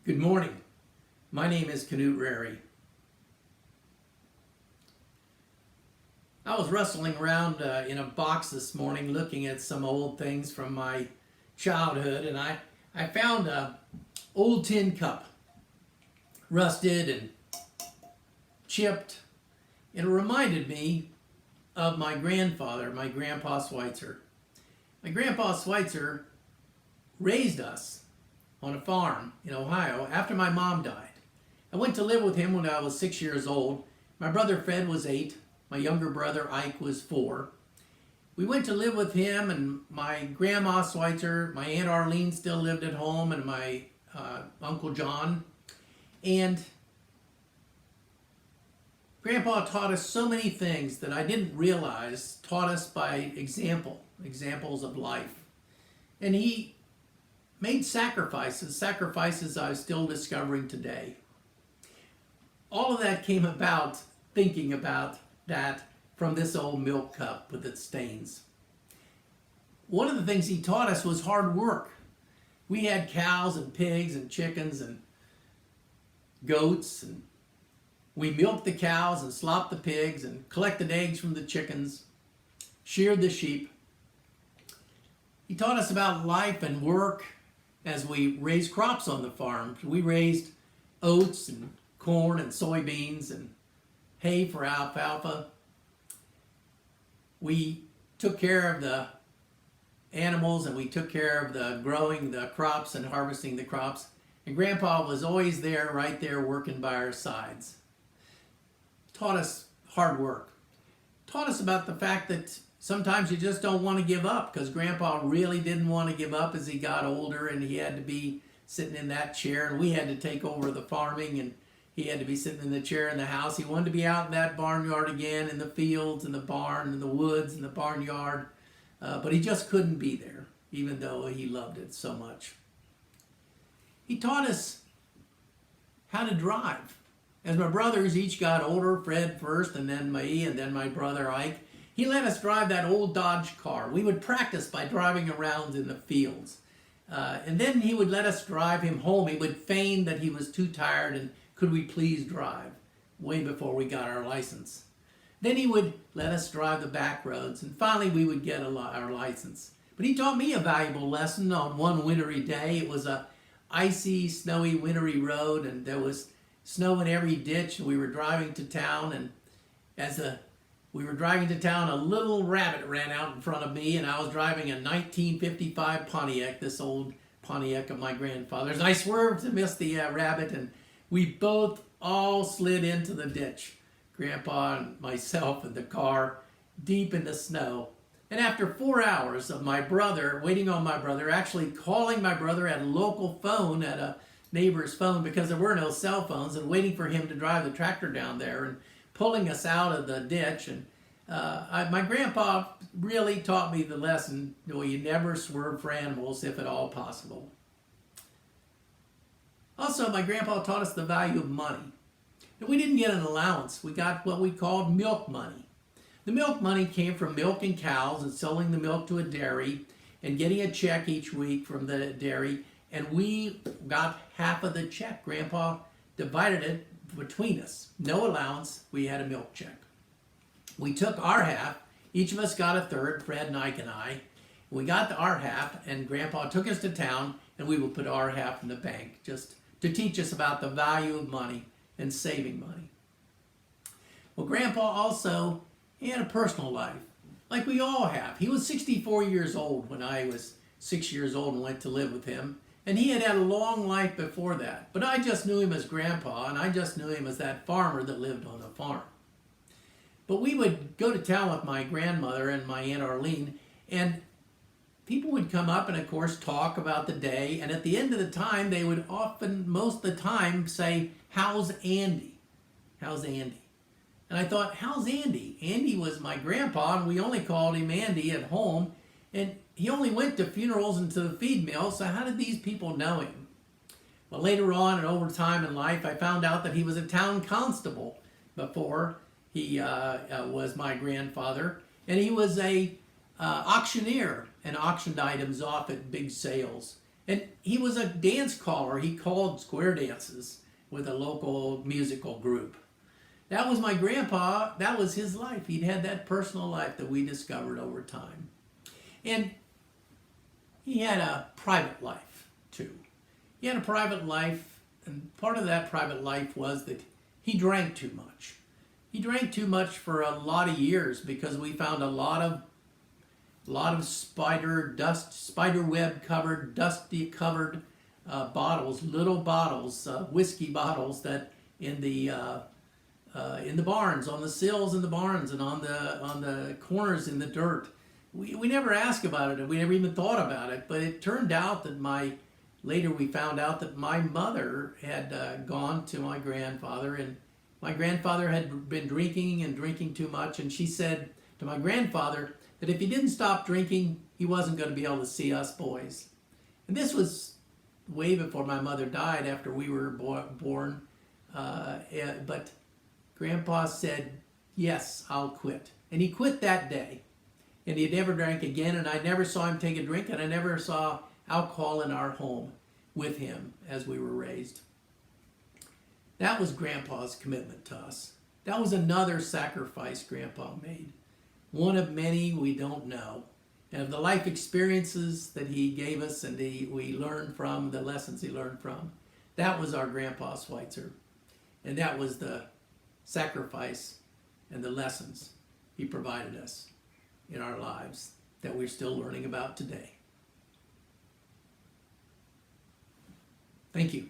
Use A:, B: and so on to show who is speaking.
A: Good morning. My name is Kanute Rarey. I was rustling around in a box this morning looking at some old things from my childhood, and I found an old tin cup, rusted and chipped. It reminded me of my grandfather, my grandpa Schweitzer. My grandpa Schweitzer raised us on a farm in Ohio after my mom died. I went to live with him when I was 6 years old. My brother Fred was 8. My younger brother Ike was 4. We went to live with him, and my grandma Schweitzer, my Aunt Arlene still lived at home, and my Uncle John. And Grandpa taught us so many things that I didn't realize, taught us by examples of life. And he made sacrifices I was still discovering today. All of that came about thinking about that from this old milk cup with its stains. One of the things he taught us was hard work. We had cows and pigs and chickens and goats, and we milked the cows and slopped the pigs and collected eggs from the chickens, sheared the sheep. He taught us about life and work as we raised crops on the farm. We raised oats and corn and soybeans and hay for alfalfa. We took care of the animals, and we took care of the growing the crops and harvesting the crops. And Grandpa was always there, right there, working by our sides. Taught us hard work. Taught us about the fact that sometimes you just don't want to give up, because Grandpa really didn't want to give up as he got older, and he had to be sitting in that chair, and we had to take over the farming, and he had to be sitting in the chair in the house. He wanted to be out in that barnyard again, in the fields and the barn and the woods and the barnyard, but he just couldn't be there, even though he loved it so much. He taught us how to drive. As my brothers each got older, Fred first, and then me, and then my brother Ike, he let us drive that old Dodge car. We would practice by driving around in the fields. And then he would let us drive him home. He would feign that he was too tired and could we please drive, way before we got our license. Then he would let us drive the back roads, and finally we would get our license. But he taught me a valuable lesson on one wintry day. It was a icy, snowy, wintry road, and there was snow in every ditch. We were driving to town, and as we were driving to town, a little rabbit ran out in front of me, and I was driving a 1955 Pontiac, this old Pontiac of my grandfather's. I swerved to miss the rabbit, and we both all slid into the ditch, Grandpa and myself in the car, deep in the snow. And after 4 hours of my brother, waiting on my brother, actually calling my brother at a local phone, at a neighbor's phone, because there were no cell phones, and waiting for him to drive the tractor down there and pulling us out of the ditch. And my grandpa really taught me the lesson, you never swerve for animals if at all possible. Also, my grandpa taught us the value of money. And we didn't get an allowance. We got what we called milk money. The milk money came from milking cows and selling the milk to a dairy and getting a check each week from the dairy. And we got half of the check. Grandpa divided it between us. No allowance. We had a milk check. We took our half. Each of us got a third, Fred and Ike and I. We got our half, and Grandpa took us to town, and we would put our half in the bank, just to teach us about the value of money and saving money. Well, Grandpa also, he had a personal life, like we all have. He was 64 years old when I was 6 years old and went to live with him. And he had a long life before that. But I just knew him as Grandpa, and I just knew him as that farmer that lived on the farm. But we would go to town with my grandmother and my Aunt Arlene, and people would come up and, of course, talk about the day. And at the end of the time, they would often, most of the time, say, "How's Andy? How's Andy?" And I thought, how's Andy? Andy was my grandpa, and we only called him Andy at home. And he only went to funerals and to the feed mill, so how did these people know him? Well, later on and over time in life, I found out that he was a town constable before he was my grandfather. And he was a auctioneer and auctioned items off at big sales. And he was a dance caller. He called square dances with a local musical group. That was my grandpa. That was his life. He'd had that personal life that we discovered over time. And he had a private life, too. He had a private life, and part of that private life was that he drank too much. He drank too much for a lot of years because we found a lot of spider web covered, dusty covered bottles, little bottles, whiskey bottles that in the barns, on the sills in the barns, and on the corners in the dirt. We never asked about it, and we never even thought about it. But it turned out that later we found out that my mother had gone to my grandfather, and my grandfather had been drinking and drinking too much, and she said to my grandfather that if he didn't stop drinking, he wasn't going to be able to see us boys. And this was way before my mother died, after we were born. But Grandpa said, yes, I'll quit. And he quit that day. And he never drank again, and I never saw him take a drink, and I never saw alcohol in our home with him as we were raised. That was Grandpa's commitment to us. That was another sacrifice Grandpa made. One of many we don't know. And of the life experiences that he gave us and we learned from, the lessons he learned from, that was our Grandpa Schweitzer. And that was the sacrifice and the lessons he provided us in our lives that we're still learning about today. Thank you.